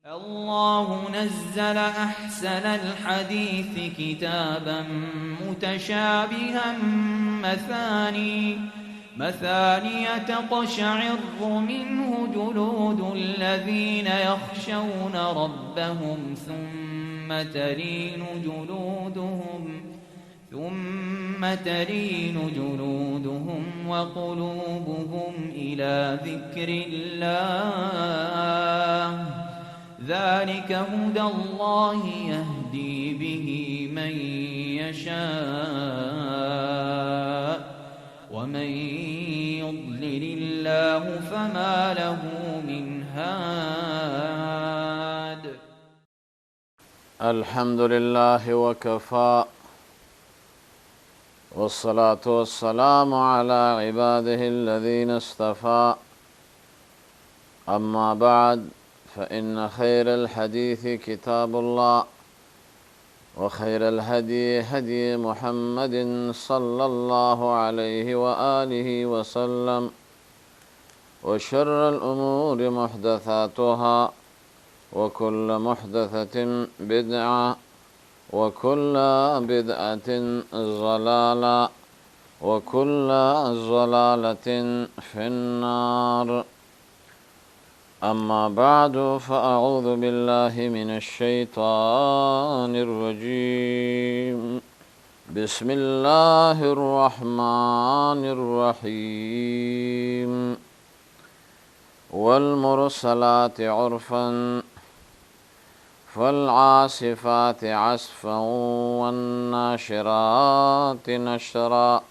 الله نزل أحسن الحديث كتابا متشابها مثاني تقشعر منه جلود الذين يخشون ربهم ثم تلين جلودهم وقلوبهم إلى ذكر الله ذلك هدى الله يهدي به من يشاء ومن يضلل الله فما له من هاد. الحمد لله وكفى والصلاة والسلام على عباده الذين اصطفى أما بعد فإن خير الحديث كتاب الله وخير الهدي هدي محمد صلى الله عليه وآله وسلم وشر الأمور محدثاتها وكل محدثة بدعة وكل بدعة ضلالة وكل ضلالة في النار. أما بعد فأعوذ بالله من الشيطان الرجيم. بسم الله الرحمن الرحيم. والمرسلات عرفا فالعاصفات عصفا والناشرات نشرا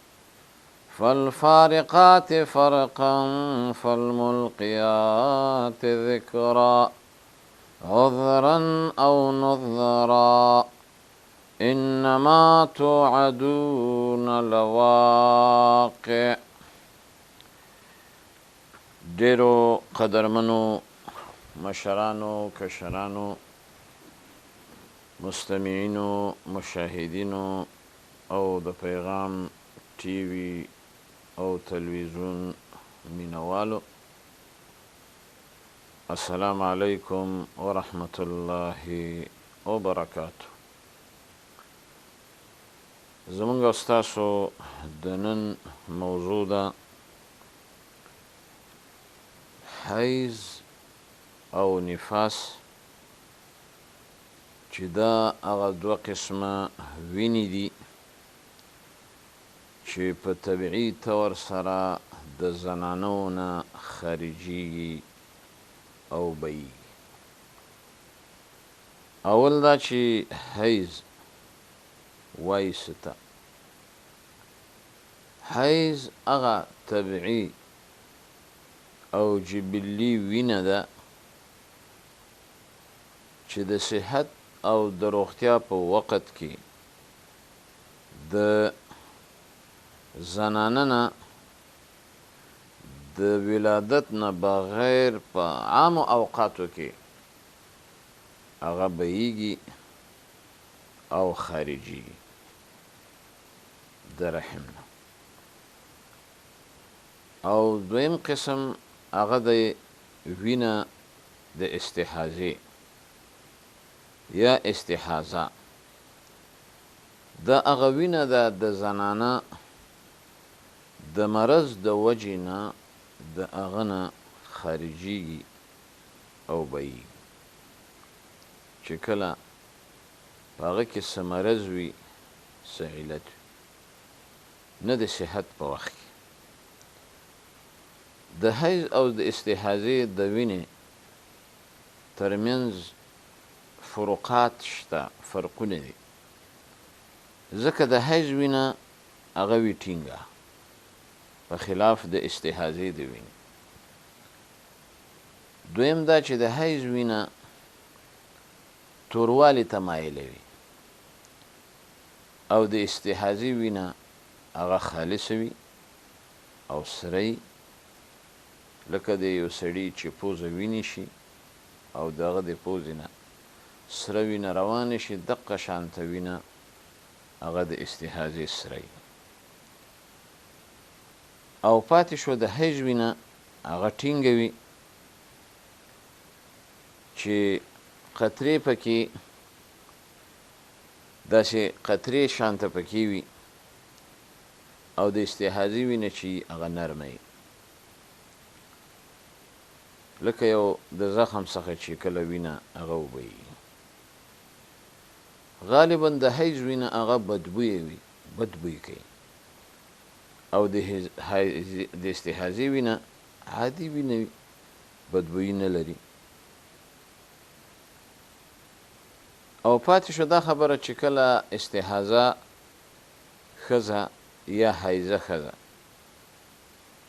فالفارقات فرقا فالملقيات ذكرا عذرا أو نذرا إنما توعدون لواقع. ډیرو قدرمنو مشرانو کشرانو مستمعینو مشاهدینو او د پیغام ټي وي او تلویزیون مینوالو، السلام علیکم ورحمة الله وبرکاته. زمونږ او ستاسو د نن موضوع ده حیض او نفاس، چې دا هغه دوه قسمه وینې دي چې په طبیعي طور سره د زنانو نه خارجیږي او بهیږي. اول دا چې حیض وایي څه ته. حیض هغه طبیعي او جبلي وینه ده چې د صحت او د روغتیا په وخت کې د زنانه نه د ولادت نه بغیر په عامو اوقاتو کې هغه بهیږي او خارجیږي د رحم نه. او دویم قسم هغه د وینه د استحاضې یا استحاضه. دا هغه وینه ده د زنانه د مرض د وجې نه د هغه نه خارجیږي او بهیږي، چې کله په هغه کې څه مرض وي څه علت وي، نه د صحت په وخت کې. د حیض او د استحاضې د وینې ترمنځ فروقات شته، فرقونه دي. ځکه د حیض وینه هغه وي ټینګه په خلاف د استحاضې د وینې. دویم دا چې د حیض وینه توروالي ته مایله وي او د استحاضې وینه هغه خالصه وي او سره، لکه د یو سړي چې پوزه ویني شي او دغه د پوزې نه سره وینه روانه شي، دقه شانته وینه هغه د استحاضې سره. او پاتې شو د حیض وینه هغه ټینګه وي چې قطرې پکې داسې قطرې شانته پکې وي او د استحاضې وینه چې هغه نرمه وي، لکه یو د زخم څخه چې کله وینه هغه وبهیږي. غالبا د حیض وینه هغه بدبویه وي، بدبوی کوي، او د استحاضې وینه عادي وینه وي، بدبویي نه لري. او پاتې شو دا خبره چې کله استحاضه ښځه یا حیضه ښځه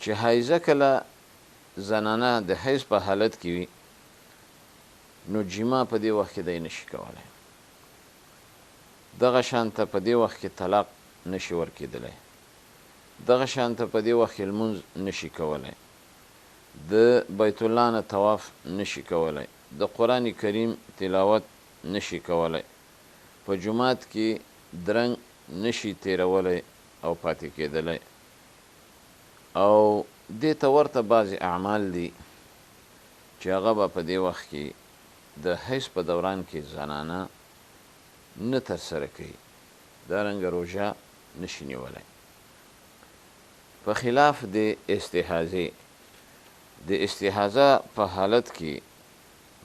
چې حیضه کله زنانه د حیض په حالت کې وي نو جما په دې وخت کې دی نشي کولی، دغه شانته په دې وخت کې طلاق نشي ورکېدلی، دغه شانته په دې وخت کې لمونځ نشي کولی، د بیت الله نه طواف نشي کولی، د قرآن کریم تلاوت نشي کولی، په جومات کې درنګ نشي تیرولی او پاتې کېدلی. او دې ته ورته بعضې اعمال دي چې هغه به په دې وخت کې د حیض په دوران کې زنانه نه ترسره کوي، دارنګه روژه نشي نیولی. په خلاف د استحاضې، د استحاضه په حالت کې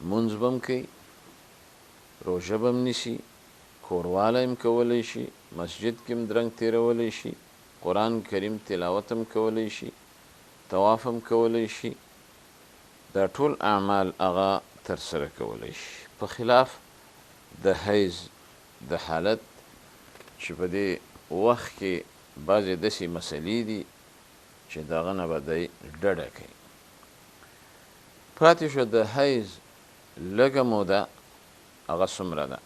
مونځ به هم کوي، روژه به هم نیسي، کوروالی هم کولی شي، مسجد کې هم درنګ تیرولی شي، قرآن کریم تلاوت هم کولی شي، طواف هم کولی شي، دا ټول اعمال هغه ترسره کولی شي، په خلاف د حیض د حالت چې په دې وخت کې بعضې داسې مسلې دي چې د هغه نه به دی ډډه کوي. پاتې شو د حیض لږه موده، هغه څومره ده؟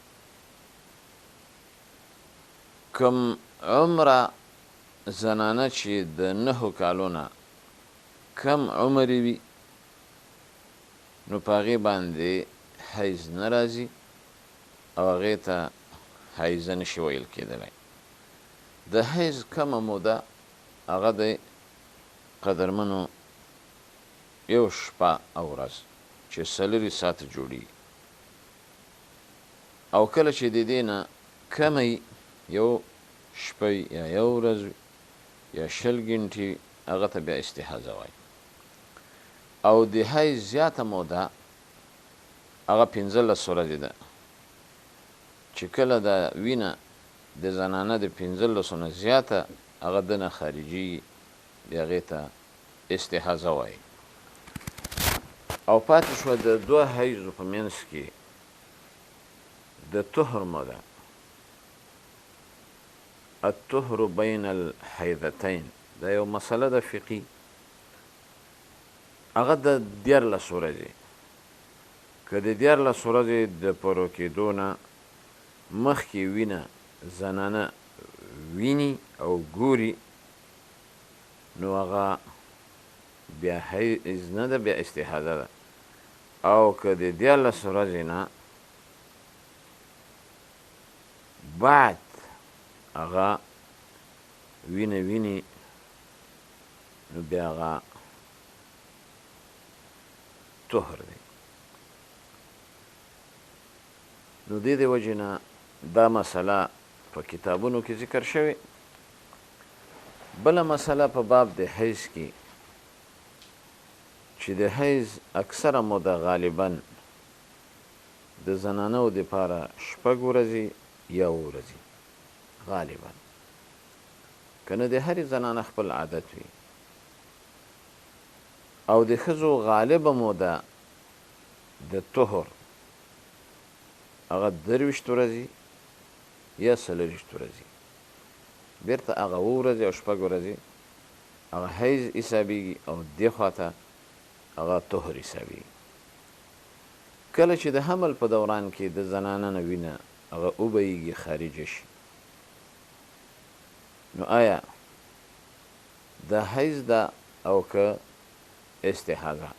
کم عمره زنانه چې د 9 کالو نه کم عمر وي نو په هغې باندې حیض نه راځي او هغې ته حیضه نشي ویل کېدلی. د حیض کمه موده هغه دی قدرمنو 1 شپه او ورځ چې 4 ساعته جوړي، او کله چې د دې نه کمه وي 1 شپه یا 1 ورځ یا 20 ګنټې هغه ته بیا استحاضه وایي. او د حیض زیاته موده هغه 15 ورځې ده چې کله د وینه د زنانه د 15 نه زیاته هغه دنه خارجي بیا هغې ته استحاضه وایي. او پاتې شوه د 2 حیضو په منځ کې د طهر موده، الطهر بین الحیضتین، دا یو مسله ده فقهي، هغه د 14 ورځې. که د 14 ورځې د پوره کېدو نه مخکې وینه زنانه ویني او ګوري نو هغه بیا حیض نه ده، بیا استحاضه ده. او که د 14 ورځې نه بعد هغه وینه ویني نو بیا هغه طهر دی. نو دې د وجې نه دا مسله په کتابونو کې ذکر شوې. بله مسله په باب د حیض کې چې د حیض اکثره موده غالبا د زنانو دپاره 6 ورځې یا 7 ورځې غالبا، که نه د هرې زنانه خپل عادت وي. او د ښځو غالبه موده د طهر هغه 23 ورځې یا 24 ورځې، بیرته هغه 7 ورځې او 6 ورځې هغه حیض حسابېږي او دې خواته هغه طهر حسابېږي. کله چې د حمل په دوران کې د زنانه نه وینه هغه وبهیږي، خارجه شي، نو آیا دا حیض ده او که استحاضه؟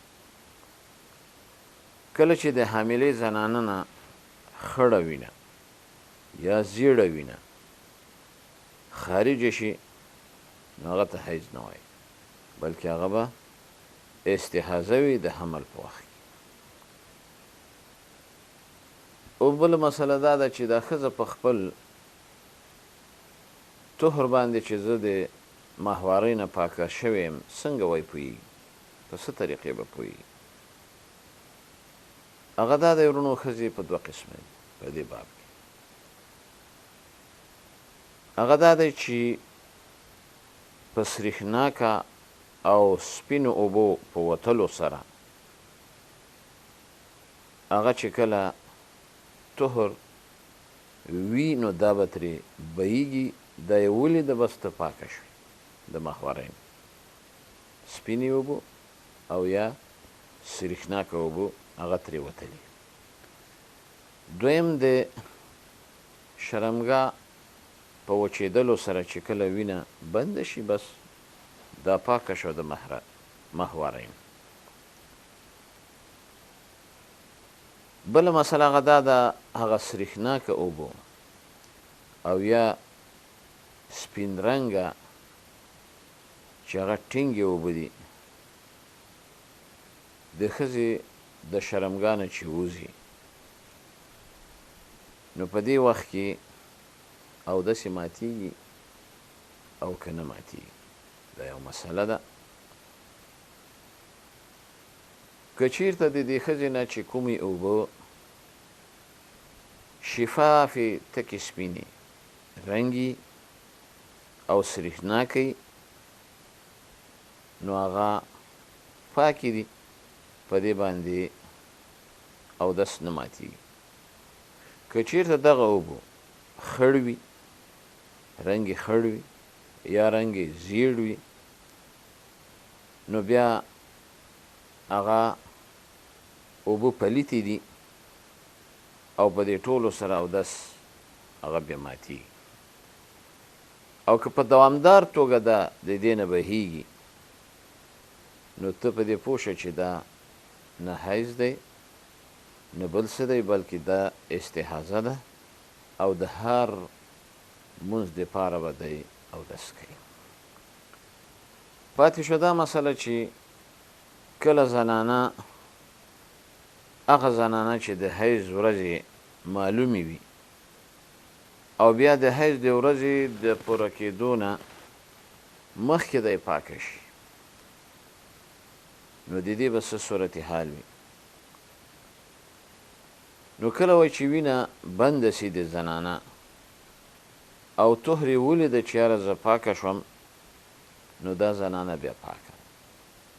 کله چې د حاملې زنانه نه خړه وینه یا زیړه وینه خارجه شي نو هغه ته حیض نه وایي، بلکې هغه به استحاضه وي د حمل په وخت کې. او بله مسله دا ده چې دا ښځه په خپل طهر باندې چې زه د ماهوارۍ نه پاکه شوې یم څنګه وی پوهېږي، په څه طریقې به پوهېږي؟ هغه دا دی ورونو ښځې په دوه قسمه دي په دې باب کې. هغه دا دی چې په سریښناکه او سپینو اوبو په وتلو سره هغه چې کله طهر وي نو دا به ترې بهیږي. دا یې ولیده بس ته پاکه شوې د ماهوارۍ نه، سپینې اوبو او یا سریښناکه اوبو هغه ترې وتلي. دویم د شرمګاه په وچېدلو سره چې کله وینه بنده شي بس دا پاکه شو د ماهوارۍ نه. بله مسله هغه دا ده هغه سریښناکه اوبو او یا سپین رنګه چې هغه ټینګې اوبه دي د ښځې د شرمګاه نه چې وځي نو په دې وخت کې اودسې ماتېږي او که نه ماتېږي. دا یو مسله ده. که چېرته د دې ښځې نه چې کومې اوبه شفافې تکې سپینې رنګي او سریښناکې نو هغه پاکې دي، په دې باندې اودس نه ماتېږي. که چېرته دغه اوبه خړ وي، رنګ یې خړ وي یا رنګ یې زیړ وي نو بیا هغه اوبه پلیتې دي او په دې ټولو سره اودس هغه بیا ماتېږي. او که په دوامدار توګه دا د دې نه بهیږي نو ته په دې پوه شه چې دا نه حیض دی نه بل څه دی بلکې دا استحاضه ده او د هر لمونځ دپاره به دی اودس کوي. پاتې شو دا مسله چې کله زنانه هغه زنانه چې د حیض ورځې معلومې وي او بیا د حیض د ورځې د پوره کېدو نه مخکې دی پاکه شي نو د دې به څه صورتحال وي؟ نو کله وایي چې وینه بنده سي د زنانه او طهر یې ولیده چې یاره زه پاکه شوم نو دا زنانه بیا پاکه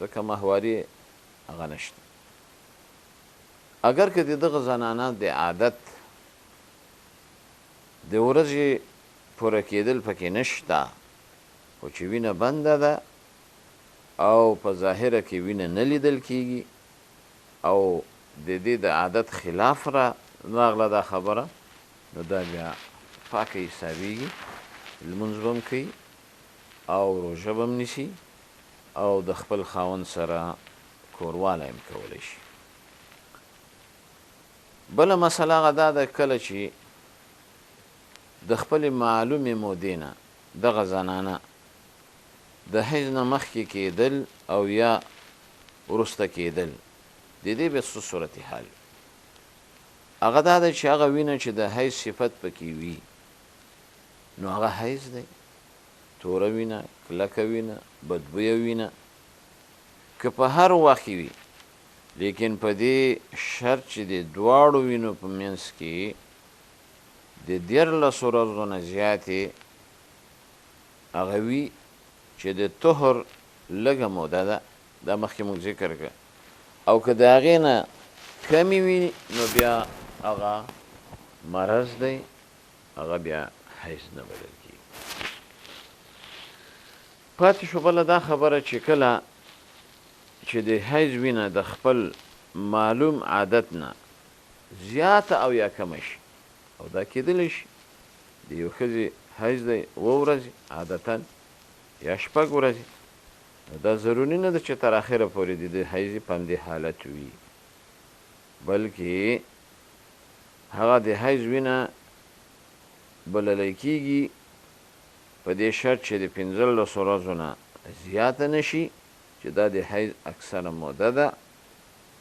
ځکه ماهواري هغه نشته. اگر که د دغه زنانه د عادت د ورځې پوره کېدل پکې نشته خو چې وینه بنده ده او په ظاهره کې وینه نه لیدل کېږي او د دې د عادت خلاف راغله دا خبره نو دا بیا پاکه حسابېږي، لمونځ به هم کوي او روژه به هم نیسي او د خپل خاوند سره کوروالی هم کولی شي. بله مسله هغه دا ده کله چې د خپلې معلومې مودې نه دغه زنانه د حیض نه مخکې کېدل او یا وروسته کېدل د دې بیا څه صورتحال هغه دا ده چې هغه وینه چې د حیض صفت پکې وي نو هغه حیض دی، توره وینه، کلکه وینه، بدبویه وینه، که په هر وخت وي لیکن په دې شرط چې د دواړو وینو په منځ کې د 14 ورځو نه زیاتې هغه وي چې د طهر لږه موده ده دا مخکې موږ ذکر کړه او که د هغې نه کمې وي نو بیا هغه مرض دی، هغه بیا حیض نه بلل کېږي. پاتې شو بله دا خبره چې کله چې د حیض وینه د خپل معلوم عادت نه زیاته او یا کمه شي او دا کېدلی شي د یو ښځې حیض دی 2 ورځې عادتا یا 6 ورځې دا ضروري نه ده چې تر اخره پورې د حیض په همدې حالت وي بلکې هغه د حیض وینه بللی کېږي په دې شرط چې د 15 ورځو نه زیاته نه شي چې دا د حیض اکثره موده ده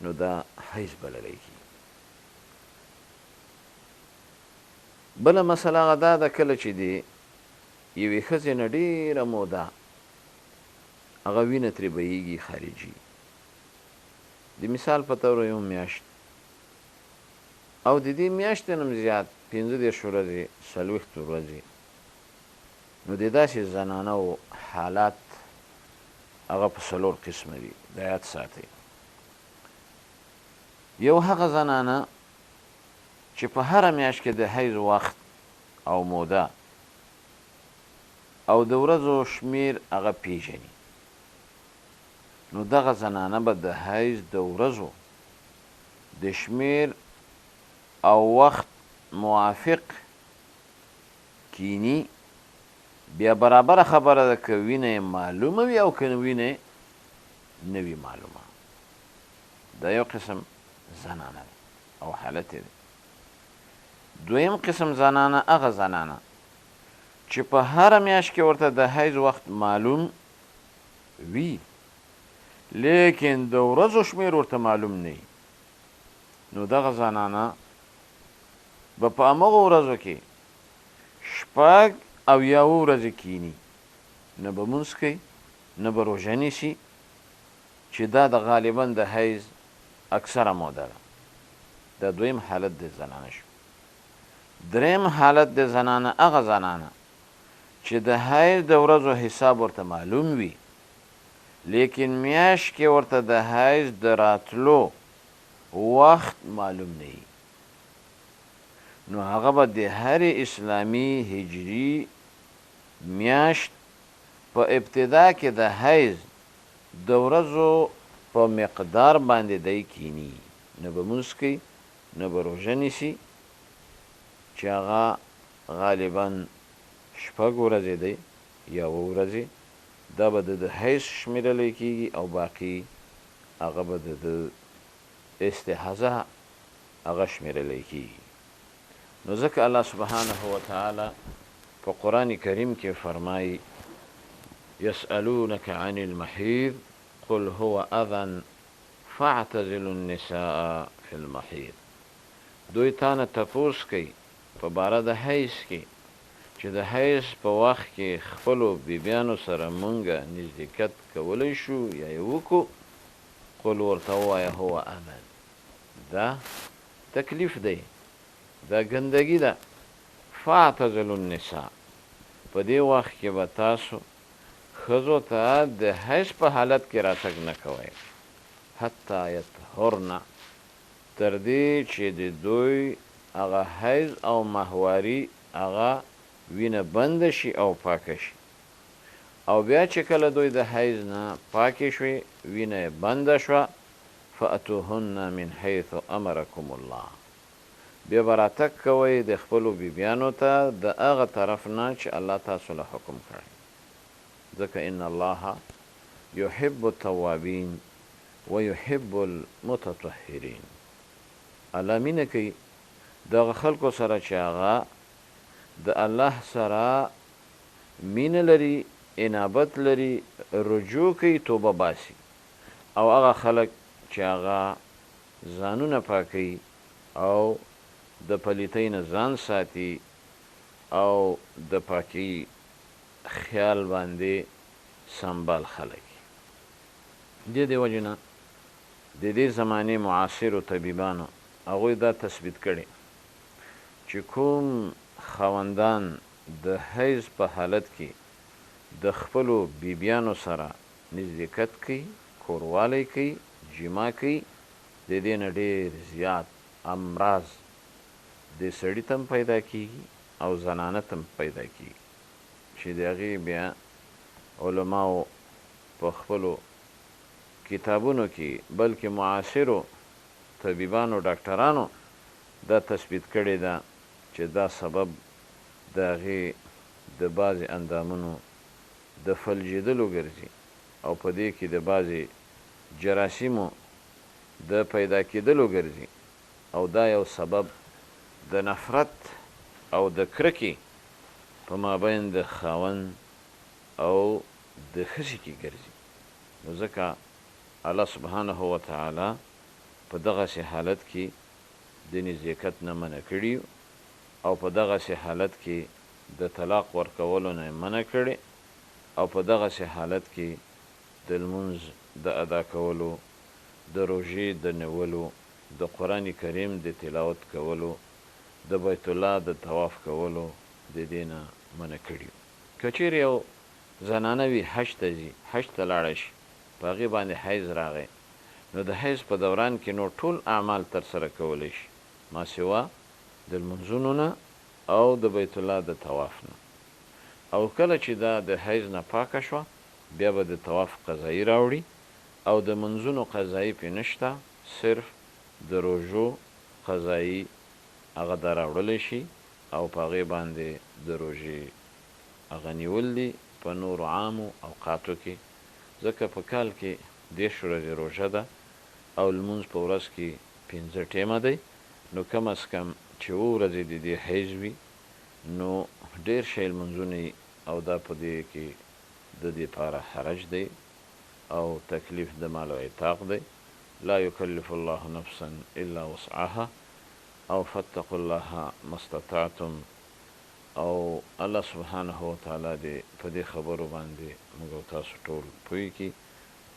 نو دا حیض بللی کېږي. بله مسله هغه دا ده کله چې د یوې ښځې نه ډېره موده هغه وینه ترې بهیږي خارجي، د مثال په طور یو میاشت او د دې میاشتې نه هم زیات 15 ورځې 40 ورځې، نو د داسې زنانو حالات هغه په 4 قسمه دي، دا یاد ساتئ. یو هغه زنانه چې په هره میاشت کې د حیض وخت او موده او د ورځو شمیر هغه پیژني، نو دغه زنانه به د حیض د ورځو د شمیر او وخت موافق کینی، بیا برابر خبره ده که وینه معلومه وي او که وینه نه وي معلومه. دا یو قسم زنانه ده او حالت ده. دویم قسم زنانه هغه زنانه چې په هره میاشت کې ورته د حیض وخت معلوم وي لیکن د ورځو شمیر ورته معلوم نه وي، نو دغه زنانه به په همغو ورځو کې 6 او یا ورځې کینی، نه به لمونځ کوي نه به روژه نیسي، چې دا د غالبا د حیض اکثره موده ده. دا دویم حالت د زنانه شو. دریم حالت د زنانه هغه زنانه چې د حیض د ورځو حساب ورته معلوم وي لیکن میاشت کې ورته د حیض د راتلو وخت معلوم نه وي، نو هغه به د هر اسلامي هجري میاشت په ابتدا کې د حیض د ورځو په مقدار باندې دی کینی، نه به لمونځ کوي نه به روژه نیسي، چې هغه غالبا 6 ورځې دی یا 7 ورځې، دا به د حیض شمیرلی کېږي او باقي هغه به د استحاضه هغه شمیرلی کېږي. نو ځکه الله سبحانه وتعالی په قرآن کریم کې فرمایي یسألونک عن المحیض قل هو اذى فاعتزلوا النساء فی المحیض. دوی تانه تپوس کوي په باره د حیض کې چې د حیض په وخت کې خپلو بیبیانو سره مونږه نزدېکت کولی شو یا یې وکړو. قل ورته ووایه هو اذى، دا تکلیف دی، دا ګندګي ده. فاعتزلوا النساء، په دې وخت کې به تاسو ښځو ته د حیض په حالت کې راتګ نه کوئ حتی یطهرن، تر دې چې د دوی هغه حیض او ماهواري هغه وینه بنده شي او پاکه شي، او بیا چې کله دوی د حیض نه پاکې شوې وینه یې بنده شوه فأتوهن من حیث امرکم الله، بیا به راتګ کوئ د خپلو بیبیانو ته د هغه طرف نه چې الله تاسو له حکم کړی، ځکه ان الله یحب التوابین ویحب المتطهرین. الله مینه کوي دغه خلکو سره چې هغه د الله سره مینه لري، انابت لري، رجوع کوي، توبه باسي، او هغه خلک چې هغه ځانونه پاکوي او د پلیتۍ نه ځان ساتي او د پاکي خیال باندې سنبال خلک. د دې وجې نه د دې زمانې معاصرو طبیبانو هغوی دا تثبیت کړي چې کوم خاوندان د حیض په حالت کې د خپلو بیبیانو سره نزدېکت کوي، کوروالی کوي، جما کوي، د دې نه ډېر زیات امراض د سړي ته هم پیدا کېږي او زنانه ته هم پیدا کېږي، چې د هغې بیا علماو په خپلو کتابونو کې بلکې معاصرو طبیبانو ډاکټرانو دا تثبیت کړې ده چې دا سبب د هغې د بعضې اندامونو د فلجېدلو ګرځي او په دې کې د بعضې جراثیمو د پیدا کېدلو ګرځي، او دا یو سبب د نفرت او د کرکې په مابین د خاوند او د ښځې کې ګرځي. نو ځکه الله سبحانه وتعالی په دغسې حالت کې د نزدېکت نه منع کړي او په دغسې حالت کې د طلاق ورکولو نه منع کړي او په دغسې حالت کې د لمونځ د ادا کولو، د روژې د نیولو، د قرآن کریم د تلاوت کولو، د بیت الله د طواف کولو د دې نه منع کړي. که چیرې یو زنانه وي حج ته ځي، حج ته لاړه شي، په هغې باندې حیض راغی، نو د حیض په دوران کې نور ټول اعمال ترسره کولی شي ما سوا د لمونځونو نه او د بیت الله د طواف نه. او کله چې دا د حیض نه پاکه شوه بیا به د طواف قضایي راوړي او د منځونو قضایي پې نشته، صرف د روژو قضایي هغه دا راوړلی شي او په هغې باندې د روژې هغه نیول دي په نورو عامو اوقاتو کې، ځکه په کال کې 10 ورځې روژه ده او لمونځ په ورځ کې 15 ټیمه دی، نو کم از کم چې 7 ورځې د دې حیض وي نو ډېر شی لمونځونه او دا په دې کې د دې لپاره حرج دی او تکلیف د مال او عتاق دی. لا یکلف الله نفسا الا وسعها او فاتقوا الله ما استطعتم. او الله سبحانه وتعالی دې په دې خبرو باندې موږ او تاسو ټول پوه کړي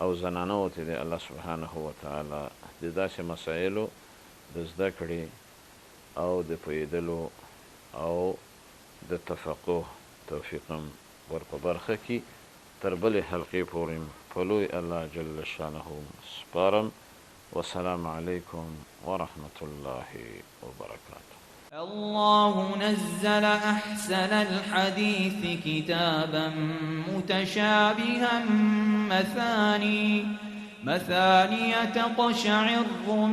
او زنانو ته دې الله سبحانه وتعالی د داسې مسایلو د زده کړې او د پوهېدلو او د تفقه توفیق هم ور په برخه کې. تر بلې حلقې پورې په لوی الله جل شانه سپارم. والسلام علیکم ورحمة الله وبركاته. الله نزل أحسن الحديث كتابا متشابها مثاني تقشعر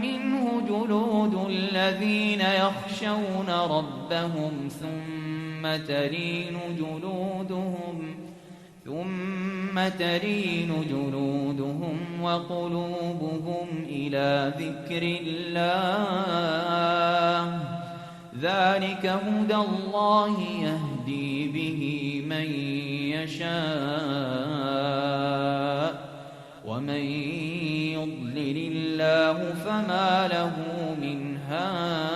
منه جلود الذين يخشون ربهم ثم تلين جلودهم وقلوبهم إلى ذكر الله ذلك هدى الله يهدي به من يشاء ومن يضلل الله فما له من هاد.